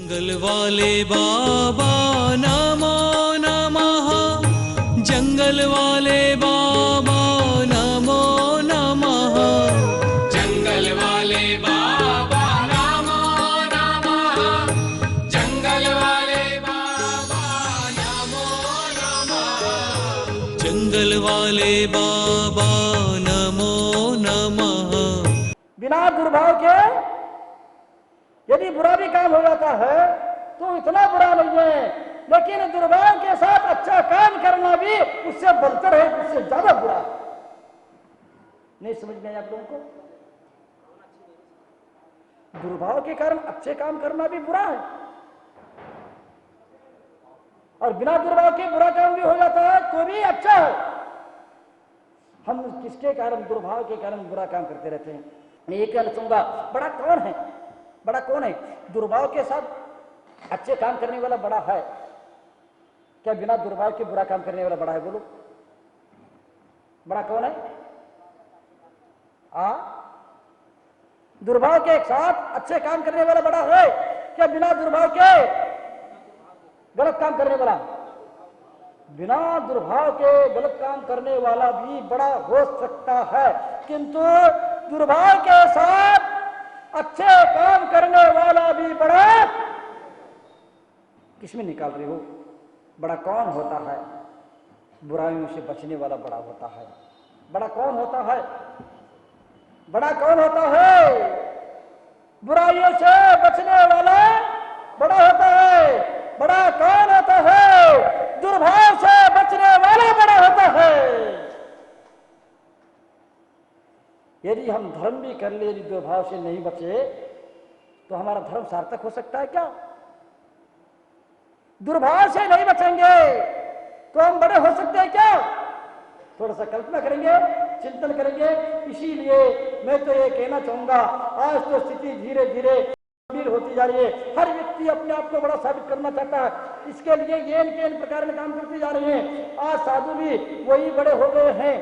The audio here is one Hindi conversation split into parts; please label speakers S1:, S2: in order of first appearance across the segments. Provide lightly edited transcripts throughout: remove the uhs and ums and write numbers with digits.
S1: जंगल वाले बाबा नमो नमः, जंगल वाले बाबा नमो नमः,
S2: जंगल वाले बाबा नमो नमः, जंगल वाले बाबा नमो नमः,
S1: जंगल वाले बाबा नमो नमः।
S3: बिना दुर्भाव के यदि बुरा भी काम हो जाता है तो इतना बुरा नहीं है, लेकिन दुर्भाव के साथ अच्छा काम करना भी उससे बदतर है, उससे ज्यादा बुरा है। नहीं समझ में आया आप लोगों को? दुर्भाव के कारण अच्छे काम करना भी बुरा है, और बिना दुर्भाव के बुरा काम भी हो जाता है तो भी अच्छा है। हम किसके कारण, दुर्भाव के कारण बुरा काम करते रहते हैं। मैं ये कहना चाहूंगा, बड़ा कौन है, बड़ा कौन है? दुर्भाव के साथ अच्छे काम करने वाला बड़ा है क्या? बिना दुर्भाव के बुरा काम करने वाला बड़ा है? बोलो, बड़ा कौन है? दुर्भाव के साथ अच्छे काम करने वाला बड़ा है क्या? बिना दुर्भाव के गलत काम करने वाला? बिना दुर्भाव के गलत काम करने वाला भी बड़ा हो सकता है, किंतु दुर्भाव के साथ अच्छे काम करने वाला भी बड़ा। किसमें निकाल रहे हो? बड़ा कौन होता है? बुराइयों से बचने वाला बड़ा होता है। बड़ा कौन होता है? बड़ा कौन होता है? बुराइयों से बचने वाला बड़ा होता है। बड़ा कौन होता है? दुर्भाव से बचने वाला बड़ा होता है। यदि हम धर्म भी कर ले, यदि दुर्भाव से नहीं बचे तो हमारा धर्म सार्थक हो सकता है क्या? दुर्भाव से नहीं बचेंगे तो हम बड़े हो सकते हैं क्या? थोड़ा सा कल्पना करेंगे, चिंतन करेंगे। इसीलिए मैं तो ये कहना चाहूंगा, आज तो स्थिति धीरे धीरे गंभीर होती जा रही है। हर व्यक्ति अपने आप को बड़ा साबित करना चाहता है, इसके लिए ये इन प्रकार में काम करते जा रहे हैं। आज साधु भी वही बड़े हो गए हैं,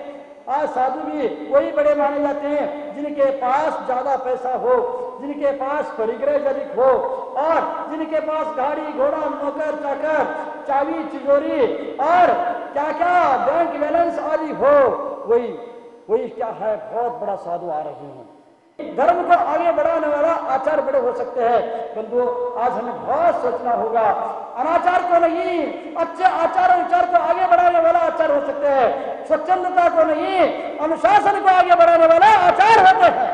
S3: आज साधु भी वही बड़े माने जाते हैं जिनके पास ज्यादा पैसा हो, जिनके पास परिग्रह अधिक हो, और जिनके पास गाड़ी घोड़ा नौकर चाकर चाबी तिजोरी और क्या क्या बैंक बैलेंस आदि हो। वही क्या है, बहुत बड़ा साधु आ रहे हैं। धर्म को आगे बढ़ाने वाला आचार बड़े हो सकते हैं, परंतु आज हमें बहुत सोचना होगा। अनाचार को नहीं, अच्छे आचार विचार को आगे बढ़ाने वाला आचार हो सकते हैं। स्वच्छंदता को नहीं, अनुशासन को आगे बढ़ाने वाला आचार होते हैं।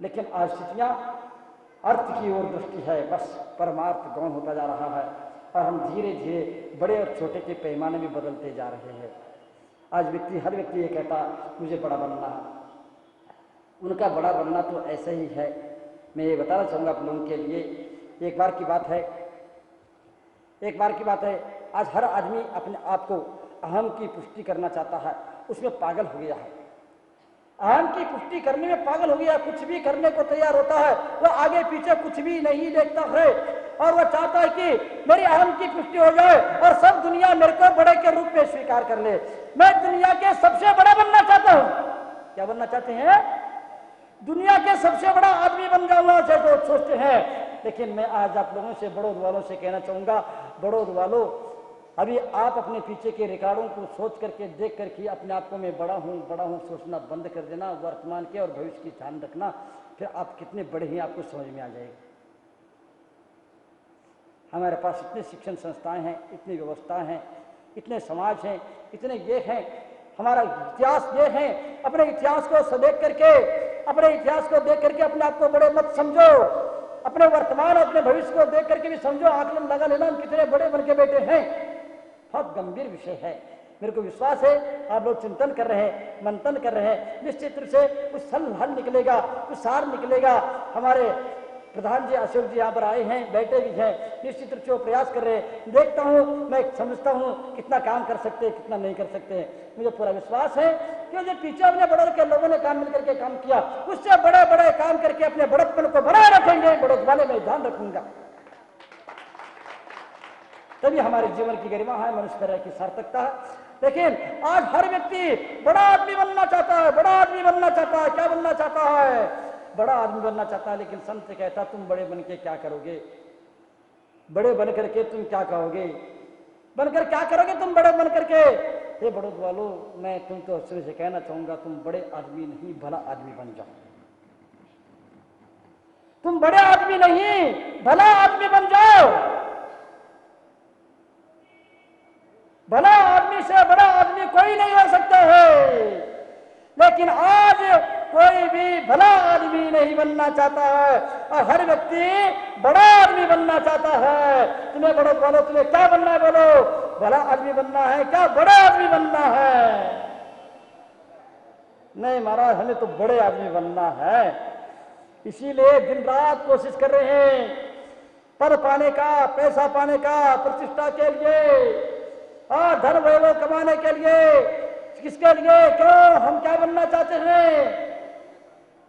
S3: लेकिन आज स्थितियां अर्थ की ओर दृष्टि है, बस परमार्थ गौण होता जा रहा है, और हम धीरे धीरे बड़े और छोटे के पैमाने में बदलते जा रहे हैं। आज हर व्यक्ति ये कहता मुझे बड़ा बनना है। उनका बड़ा बनना तो ऐसा ही है। मैं ये बताना चाहूँगा आप लोगों के लिए, एक बार की बात है, आज हर आदमी अपने आप को अहम की पुष्टि करना चाहता है, उसमें पागल हो गया है। अहम की पुष्टि करने में पागल हो गया, कुछ भी करने को तैयार होता है, वह आगे पीछे कुछ भी नहीं देखता है, और वह चाहता है कि मेरी अहम की पुष्टि हो जाए और सब दुनिया मेरे को बड़े के रूप में स्वीकार कर ले। मैं दुनिया के सबसे बड़ा बनना चाहता हूँ। क्या बनना चाहते हैं? दुनिया के सबसे बड़ा आदमी बन जाना चाहिए तो सोचते हैं। लेकिन मैं आज आप लोगों से, बड़ोद वालों से कहना चाहूंगा, बड़ोद वालों, अभी आप अपने पीछे के रिकॉर्डों को सोच करके, देख करके अपने आप को मैं बड़ा हूँ सोचना बंद कर देना। वर्तमान के और भविष्य की ध्यान रखना, फिर आप कितने बड़े हैं आपको समझ में आ जाएगा। हमारे पास इतने शिक्षण संस्थाएं हैं, इतनी व्यवस्थाएं हैं, इतने समाज हैं, इतने ये हैं, हमारा इतिहास ये है। अपने इतिहास को देख करके, अपने आप को बड़े मत समझो। अपने वर्तमान और अपने भविष्य को देख करके भी समझो, आकलन लगा लेना हम कितने बड़े बन के बैठे हैं। बहुत गंभीर विषय है। मेरे को विश्वास है आप लोग चिंतन कर रहे हैं, मंथन कर रहे हैं, निश्चित रूप से कुछ हल निकलेगा, कुछ सार निकलेगा। हमारे प्रधान जी अशोक जी यहाँ पर आए हैं, बैठे भी हैं, निश्चित रूप से वो प्रयास कर रहे हैं। देखता हूँ, मैं समझता हूँ कितना काम कर सकते हैं, कितना नहीं कर सकते हैं। मुझे पूरा विश्वास है कि जो पीछे अपने बड़ों के लोगों ने काम मिलकर के काम किया, उससे बड़े बड़े काम करके अपने बड़प्पन को बनाए रखेंगे। बड़ोद वाले में ध्यान रखूंगा, तभी हमारे जीवन की गरिमा है, मनुष्य की सार्थकता है। लेकिन आज हर व्यक्ति बड़ा आदमी बनना चाहता है, बड़ा आदमी बनना चाहता है। क्या बनना चाहता है? बड़ा आदमी बनना चाहता है, लेकिन संत से कहता तुम बड़े बन के क्या करोगे, बड़े बन करके तुम क्या कहोगे, बनकर क्या करोगे तुम बड़े बन करके। हे बड़ों वालों, मैं तुम तो शुरू से कहना चाहूंगा, तुम बड़े आदमी नहीं भला आदमी बन जाओ। तुम बड़े आदमी नहीं भला आदमी बन जाओ। भला आदमी से बड़ा आदमी कोई नहीं हो सकता है, लेकिन आज कोई भी भला आदमी नहीं बनना चाहता है और हर व्यक्ति बड़ा आदमी बनना चाहता है। तुम्हें बड़ो बोलो, तुम्हें क्या बनना है, बोलो भला आदमी बनना है क्या बड़ा आदमी बनना है? नहीं महाराज, हमें तो बड़े आदमी बनना है। इसीलिए दिन रात कोशिश कर रहे हैं पद पाने का, पैसा पाने का, प्रतिष्ठा के लिए और धन वैभव कमाने के लिए। किसके लिए? क्यों? हम क्या बनना चाहते हैं?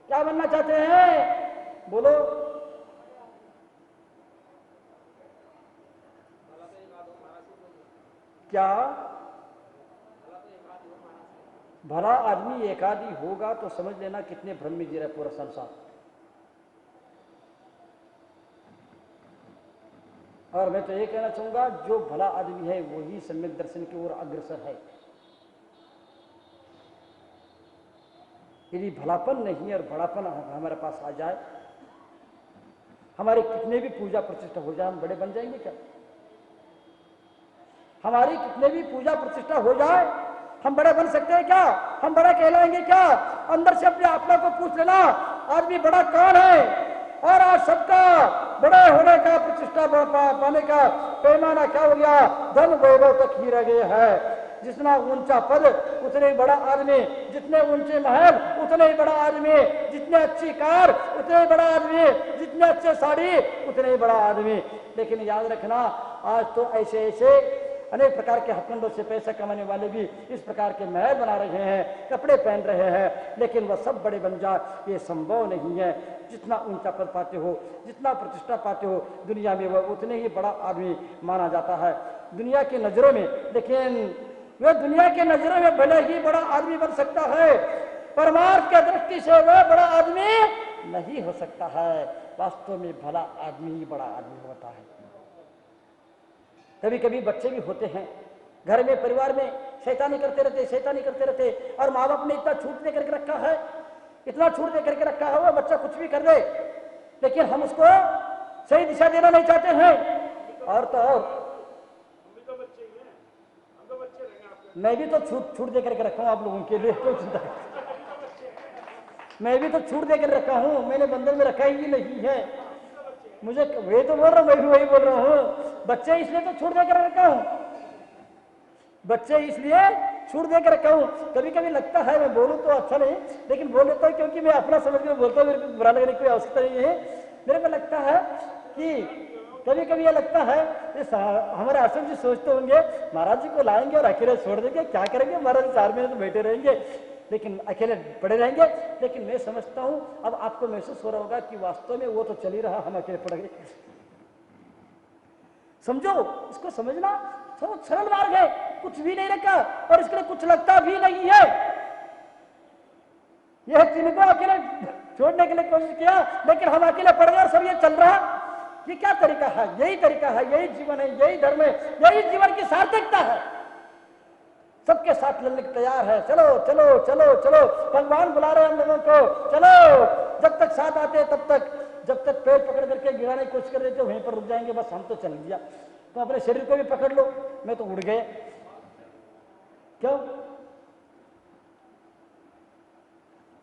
S3: क्या बनना चाहते हैं? बोलो। क्या भला आदमी एक आदि होगा तो समझ लेना कितने भ्रम में जी रहा है पूरा संसार। और मैं तो ये कहना चाहूंगा, जो भला आदमी है वही सम्यक दर्शन की ओर अग्रसर है। यदि भलापन नहीं और बड़ापन हमारे पास आ जाए, हमारे कितने भी पूजा प्रतिष्ठा हो जाए, हम बड़े बन जाएंगे क्या? हमारी कितने भी पूजा प्रतिष्ठा हो जाए, हम बड़े बन सकते हैं क्या? हम बड़ा कहलाएंगे क्या? अंदर से अपने आपा को पूछ लेना, आदमी बड़ा कौन है? और आज सबका बड़े होने का, प्रतिष्ठा पाने का पैमाना क्या हो गया? धन वैभव तक ही रह गए है। जितना ऊंचा पद उतने ही बड़ा आदमी, जितने ऊंचे महल उतने ही बड़ा आदमी, जितने अच्छी कार उतने ही बड़ा आदमी, जितने अच्छे साड़ी उतने ही बड़ा आदमी। लेकिन याद रखना, आज तो ऐसे ऐसे अनेक प्रकार के हथकंडों से पैसा कमाने वाले भी इस प्रकार के महल बना रहे हैं, कपड़े पहन रहे हैं, लेकिन वह सब बड़े बन जाए, ये संभव नहीं है। जितना ऊंचा पद पाते हो, जितना प्रतिष्ठा पाते हो दुनिया में, वह उतने ही बड़ा आदमी माना जाता है दुनिया की नजरों में। लेकिन वह दुनिया की नजरों में भले ही बड़ा आदमी बन सकता है, परमार्थ की दृष्टि से वह बड़ा आदमी नहीं हो सकता है। वास्तव में भला आदमी ही बड़ा आदमी होता है। कभी कभी बच्चे भी होते हैं घर में, परिवार में शैतानी करते रहते, और माँ बाप ने इतना छूट दे करके रखा है, इतना छूट दे करके रखा है, वो बच्चा कुछ भी कर दे, लेकिन हम उसको सही दिशा देना नहीं चाहते हैं। और तो और मैं भी तो छूट दे करके रखा हूँ आप लोगों के लिए, क्यों चिंता? मैं भी तो छूट दे कर रखा हूँ, मैंने बंधन में रखा ही नहीं है। मुझे वही तो बोल रहा हूँ, मैं भी वही बोल रहा हूँ। बच्चे इसलिए तो छूट देकर रखा हूँ, बच्चे इसलिए छूट देकर रखा हूँ। कभी कभी लगता है मैं बोलूँ तो अच्छा नहीं, लेकिन बोल देता हूँ क्योंकि मैं अपना समझ के बोलता हूँ, मेरे को बुरा लगने की कोई आवश्यकता नहीं है। मेरे को लगता है कि कभी कभी ये लगता है हमारे आश्रम जी सोचते होंगे महाराज जी को लाएंगे और अकेले छोड़ देंगे, क्या करेंगे महाराज, 4 महीने तो बैठे रहेंगे, लेकिन अकेले पड़े रहेंगे। लेकिन मैं समझता हूं अब आपको महसूस हो रहा होगा कि वास्तव में वो तो चल ही रहा, हम अकेले पड़ गए। समझो, इसको समझना बहुत सरल मार्ग है, कुछ भी नहीं रखा और इसके लिए कुछ लगता भी नहीं है। यह जिनको अकेले छोड़ने के लिए कोशिश किया, लेकिन हम अकेले पड़ गए और सब ये चल रहा। ये क्या तरीका है? यही तरीका है, यही जीवन है, यही धर्म है, यही जीवन की सार्थकता है। सबके साथ लड़ने को तैयार है, चलो चलो चलो चलो, भगवान बुला रहे हैं हम लोगों को, चलो। जब तक साथ आते हैं तब तक, जब तक पैर पकड़ करके गिराने की कोशिश कर रहे थे वहीं पर रुक जाएंगे, बस हम तो चल दिया। तो अपने शरीर को भी पकड़ लो, मैं तो उड़ गए। क्यों?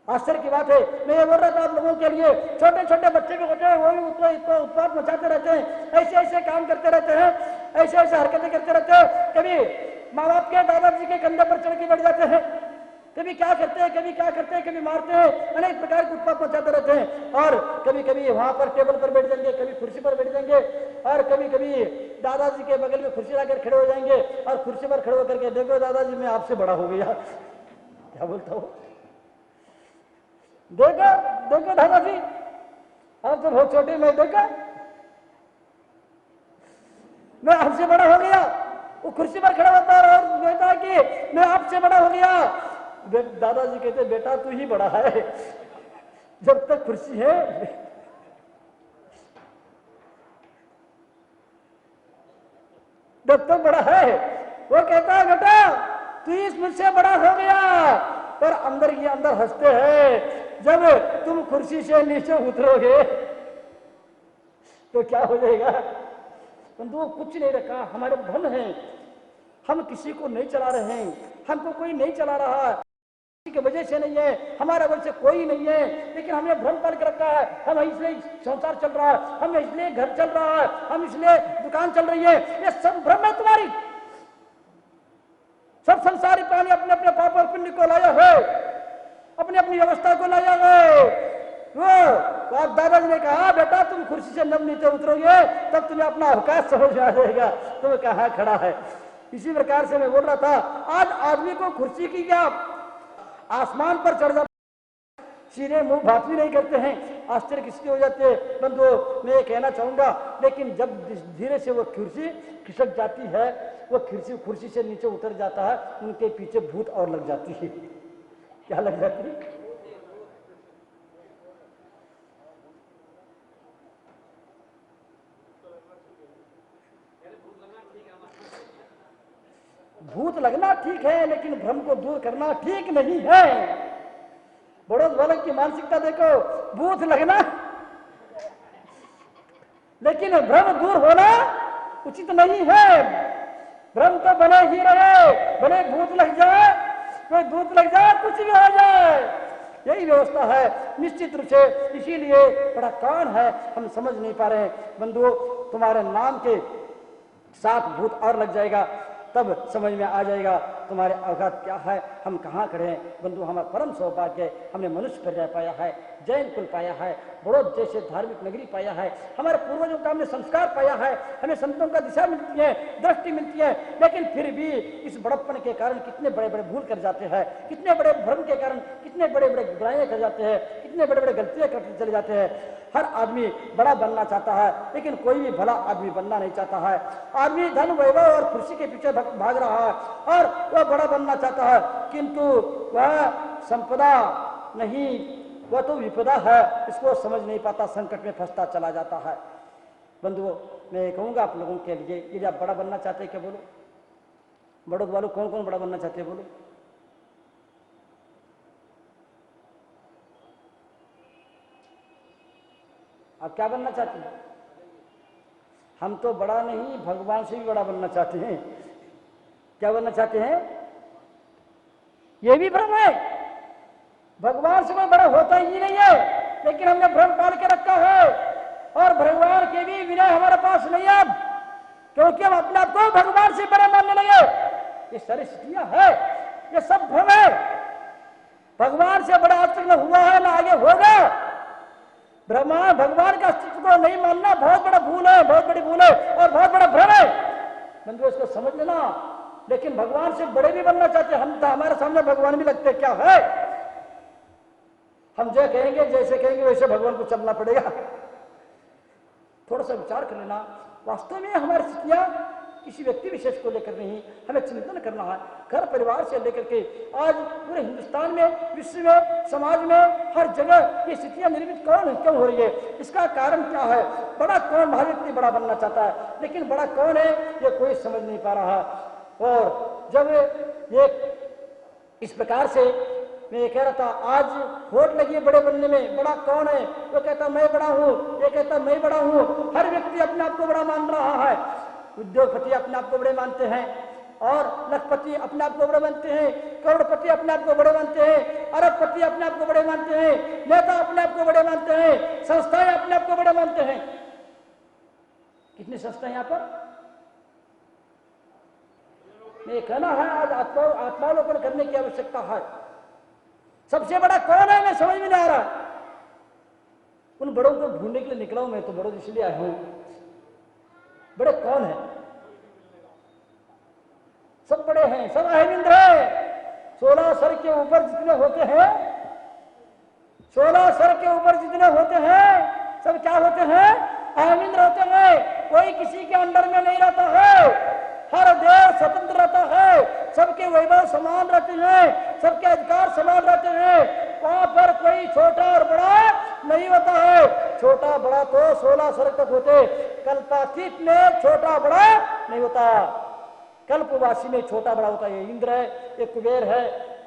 S3: आश्चर्य की बात है। मैं ये बोल रहा था आप लोगों के लिए, छोटे छोटे बच्चे भी होते हैं, वो भी उत्पात मचाते रहते हैं, ऐसे ऐसे काम करते रहते हैं, ऐसे ऐसे हरकतें करते रहते हैं। कभी माँ बाप के, दादाजी के कंधे पर चढ़ के बैठ जाते हैं, कभी क्या करते हैं, कभी क्या करते हैं, कभी मारते हैं, अनेक प्रकार के उत्पात मचाते रहते हैं। और कभी कभी वहां पर टेबल पर बैठ जाएंगे, कभी कुर्सी पर बैठ जाएंगे, और कभी कभी दादाजी के बगल में कुर्सी लाकर खड़े हो जाएंगे और कुर्सी पर खड़े होकर के, देखो दादाजी मैं आपसे बड़ा हो गया। क्या बोलता हूँ, देखो देखो दादाजी आप तो बहुत छोटे, मैं देखा मैं आपसे बड़ा हो गया। वो कुर्सी पर खड़ा होता है और कहता है कि मैं आपसे बड़ा हो गया। दादाजी कहते बेटा तू ही बड़ा है, जब तक कुर्सी है, जब तक बड़ा है। वो कहता है बेटा तू इस मुझसे बड़ा हो गया, पर अंदर ये अंदर हंसते हैं जब तुम कुर्सी से नीचे उतरोगे तो क्या हो जाएगा। बंधुओं कुछ नहीं रखा, हमारे धन है, हम किसी को नहीं चला रहे हैं, हमको कोई नहीं चला रहा, किसी की वजह से नहीं है, हमारा वजह से कोई नहीं है, लेकिन हमने भ्रम पाल के रखा है। हम इसलिए संसार चल रहा है, हम इसलिए घर चल रहा है, हम इसलिए दुकान चल रही है, ये सब भ्रम है तुम्हारी। सब संसारी प्राणी अपने अपने पाप और पुण्य को लाया है, अपनी अपनी व्यवस्था को लाया है। वो आप दादाजी ने कहा बेटा तुम कुर्सी से जब नीचे उतरोगे तब तुम्हें अपना अवकाश समझ में आ जाएगा, तुम्हें कहाँ खड़ा है। इसी प्रकार से मैं बोल रहा था, आज आदमी को कुर्सी की क्या, आसमान पर चढ़ जाता, सीधे मुंह बात भी नहीं करते हैं, आश्चर्य किसके हो जाते हैं। बंधुओं मैं ये कहना चाहूंगा, लेकिन जब धीरे से वो कुर्सी खिसक जाती है, वो कुर्सी से नीचे उतर जाता है, उनके पीछे भूत और लग जाती है। क्या लग जाती है? भूत लगना ठीक है, लेकिन भ्रम को दूर करना ठीक नहीं है। बड़ों बालक की मानसिकता देखो, भूत लगना लेकिन भ्रम दूर होना उचित नहीं है। भ्रम तो बने ही रहे, भले भूत लग जाए, कोई दूत लग जाए, कुछ भी हो जाए, यही व्यवस्था है निश्चित रूप से। इसीलिए बड़ा कौन है हम समझ नहीं पा रहे हैं। बंधुओं तुम्हारे नाम के साथ भूत और लग जाएगा, तब समझ में आ जाएगा तुम्हारे अवकात क्या है, हम कहाँ खड़े हैं। बंधु हमारा परम सौभाग्य, हमने मनुष्य पर्याय पाया है, जैन कुल पाया है, बड़ौद जैसे धार्मिक नगरी पाया है, हमारे पूर्वजों का हमने संस्कार पाया है, हमें संतों का दिशा मिलती है, दृष्टि मिलती है। लेकिन फिर भी इस बड़प्पन के कारण कितने बड़े बड़े भूल कर जाते हैं, कितने बड़े भ्रम के कारण कितने बड़े बड़े बुराइयां कर जाते हैं, कितने बड़े बड़े गलतियां करते चले जाते हैं। हर आदमी बड़ा बनना चाहता है, लेकिन कोई भी भला आदमी बनना नहीं चाहता है। आदमी धन वैभव और खुशी के पीछे भाग रहा है और वह बड़ा बनना चाहता है, किंतु वह संपदा नहीं, वह तो विपदा है, इसको समझ नहीं पाता, संकट में फंसता चला जाता है। बंधुओं मैं कहूंगा आप लोगों के लिए, यदि आप बड़ा बनना चाहते हैं, क्या बोलो बड़ों वालों, कौन कौन बड़ा बनना चाहते हैं बोलो। आप क्या बनना चाहते हैं? हम तो बड़ा नहीं, भगवान से भी बड़ा बनना चाहते हैं। क्या बनना चाहते हैं? ये भी भ्रम है, भगवान से कोई बड़ा होता ही नहीं है, लेकिन हमने भ्रम पाल के रखा है। और भगवान के भी विनय हमारे पास नहीं है, क्योंकि हम अपने आप को भगवान से बड़े मानने लगे। ये सारी स्थितियां है, ये सब भ्रम है। भगवान से बड़ा आज तक न हुआ है, न आगे होगा। भगवान का अस्तित्व को नहीं मानना बहुत बड़ा भूल है, बहुत बड़ी भूल है और बहुत बड़ा भ्रम है। बंधुओं इसको समझ लेना। लेकिन भगवान से बड़े भी बनना चाहते, हम तो हमारे सामने भगवान भी लगते, क्या है हम जो कहेंगे जैसे कहेंगे वैसे भगवान को चलना पड़ेगा। थोड़ा सा विचार कर लेना, वास्तव में हमारी स्थितियां किसी व्यक्ति विशेष को लेकर नहीं, हमें चिंतन करना है घर परिवार से लेकर के आज पूरे हिंदुस्तान में, विश्व में, समाज में, हर जगह ये स्थितियां निर्मित क्यों हो रही है, इसका कारण क्या है। बड़ा कौन, हर व्यक्ति बड़ा बनना चाहता है, लेकिन बड़ा कौन है ये कोई समझ नहीं पा रहा। और जब ये इस प्रकार से मैं ये कह रहा था, आज होड़ लगी है बड़े बनने में, बड़ा कौन है, वो कहता मैं बड़ा हूँ, ये कहता मैं बड़ा हूँ। हर व्यक्ति अपने आप को बड़ा मान रहा है। उद्योगपति अपने आप को बड़े मानते हैं और लखपति अपने आप को बड़े मानते हैं, करोड़पति अपने आप को बड़े मानते हैं, अरबपति अपने आप को बड़े मानते हैं, नेता अपने आप को बड़े मानते हैं, संस्थाएं अपने आप को बड़े मानते हैं। कितनी संस्थाएं यहाँ पर ये कहना है, आज आत्मावलोकन करने की आवश्यकता है। सबसे बड़ा कौन है मैं समझ में नहीं आ रहा। उन बड़ों को ढूंढने के लिए निकला हूं मैं, तो बड़ों इसलिए आया हूं। बड़े कौन है? सब बड़े हैं, सब अहमिंद्र है। 16 सर के ऊपर जितने होते हैं, 16 सर के ऊपर जितने होते हैं, सब क्या होते हैं? अहमिंद्र होते हैं। कोई किसी के अंडर में नहीं रहता है, हर देश स्वतंत्र रहता है, सबके वैभव समान रहते हैं, सबके अधिकार समान रहते हैं। वहां पर कोई छोटा और बड़ा नहीं होता है। छोटा बड़ा तो 16 स्वर्ग तक होते, कल्पातीत में छोटा बड़ा नहीं होता। कल्पवासी में छोटा बड़ा होता है। ये इंद्र है, ये कुबेर है,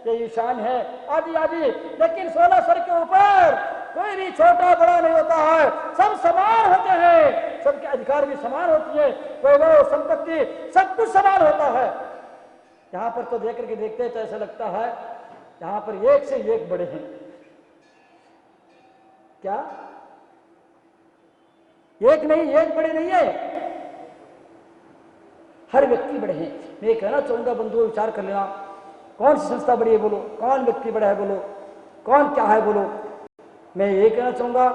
S3: ये ईशान है, आदि आदि। लेकिन 16 स्वर्ग के ऊपर कोई भी छोटा बड़ा नहीं होता है, सब समान होते हैं, सबके अधिकार भी समान होती है, वैभव संपत्ति सब कुछ समान होता है। यहाँ पर तो देख करके देखते हैं तो ऐसा लगता है यहाँ पर एक से एक बड़े हैं। क्या एक नहीं, एक बड़े नहीं है, हर व्यक्ति बड़े हैं। मैं कहना चाहूंगा बंधुओं, विचार कर लेना, कौन सी संस्था बड़ी है बोलो, कौन व्यक्ति बड़ा है बोलो, कौन क्या है बोलो। मैं ये कहना चाहूंगा,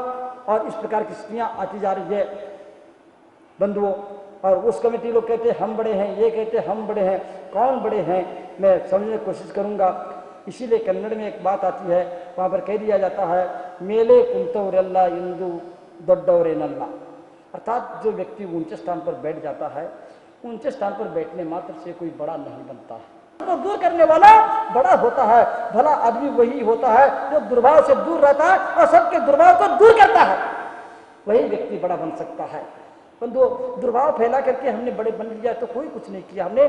S3: और इस प्रकार की स्थितियां आती जा रही है बंधुओं। और उस कमेटी लोग कहते हैं हम बड़े हैं, ये कहते हैं हम बड़े हैं, कौन बड़े हैं मैं समझने की कोशिश करूंगा। इसीलिए कन्नड़ में एक बात आती है, वहां पर कह दिया जाता है मेले कुंतवरेल्ला इंदु दोड्डवरे नल्ला, अर्थात जो व्यक्ति ऊंचे स्थान पर बैठ जाता है, ऊंचे स्थान पर बैठने मात्र से कोई बड़ा नहीं बनता है। तो दूर करने वाला बड़ा होता है। भला आदमी वही होता है जो दुर्भाव से दूर रहता है और सबके दुर्भाव को दूर करता है, वही व्यक्ति बड़ा बन सकता है। परंतु दुर्भाव फैला करके हमने बड़े बन लिया तो कोई कुछ नहीं किया हमने,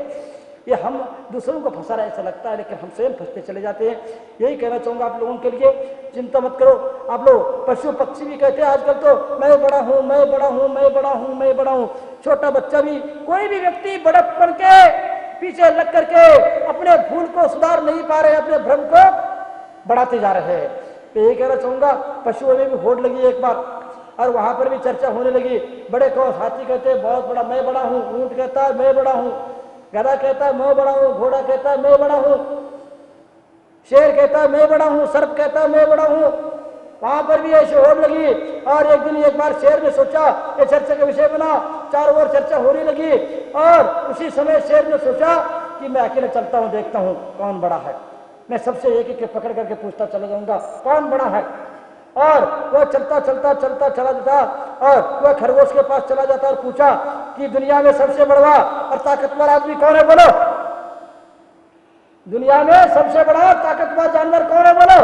S3: ये हम दूसरों को फंसा रहा ऐसा लगता है, लेकिन हम स्वयं फंसते चले जाते हैं। यही कहना चाहूंगा आप लोगों के लिए, चिंता मत करो। आप लोग पशु पक्षी भी कहते हैं आजकल तो मैं बड़ा हूं, मैं बड़ा हूं, मैं बड़ा हूं, मैं बड़ा हूं। छोटा बच्चा भी, कोई भी व्यक्ति बड़प्पन के पीछे लग करके अपने भूल को सुधार नहीं पा रहे, अपने भ्रम को बढ़ाते जा रहे हैं। तो यही कहना चाहूंगा, पशुओं में भी होड़ लगी एक बार और वहां पर भी चर्चा होने लगी। बड़े कौन, हाथी कहते हैं बहुत बड़ा, मैं बड़ा हूं, ऊंट कहता है मैं बड़ा हूं, गधा कहता है मैं बड़ा हूं, घोड़ा कहता है मैं बड़ा हूं, शेर कहता है मैं बड़ा हूं, सर्प कहता है मैं बड़ा हूं। वहां पर भी ऐसे होड़ लगी। और एक दिन एक बार शेर ने सोचा ये चर्चा का विषय बना, चारों ओर चर्चा होने लगी और उसी समय शेर ने सोचा कि मैं अकेले चलता हूं, देखता हूं कौन बड़ा है। मैं सबसे एक एक पकड़ करके पूछता चला जाऊंगा कौन बड़ा है। और वह चलता चलता चलता चला जाता और वह खरगोश के पास चला जाता और पूछा कि दुनिया में सबसे बड़ा और ताकतवर आदमी कौन है बोलो, दुनिया में सबसे बड़ा ताकतवर जानवर कौन है बोलो।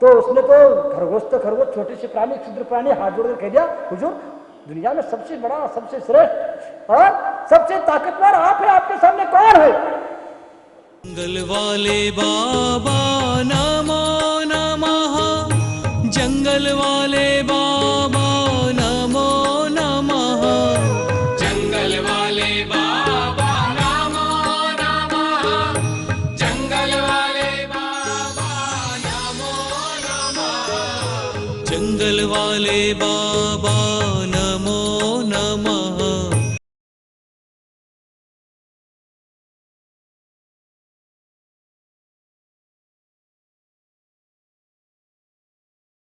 S3: तो उसने तो खरगोश छोटी सी प्राणी, क्षुद्र प्राणी, हाथ जोड़कर कह दिया हुजूर दुनिया में सबसे बड़ा, सबसे श्रेष्ठ और सबसे ताकतवर आप है, आपके सामने कौन है।
S1: जंगल वाले बाबा नमो नमः, जंगल वाले बाबा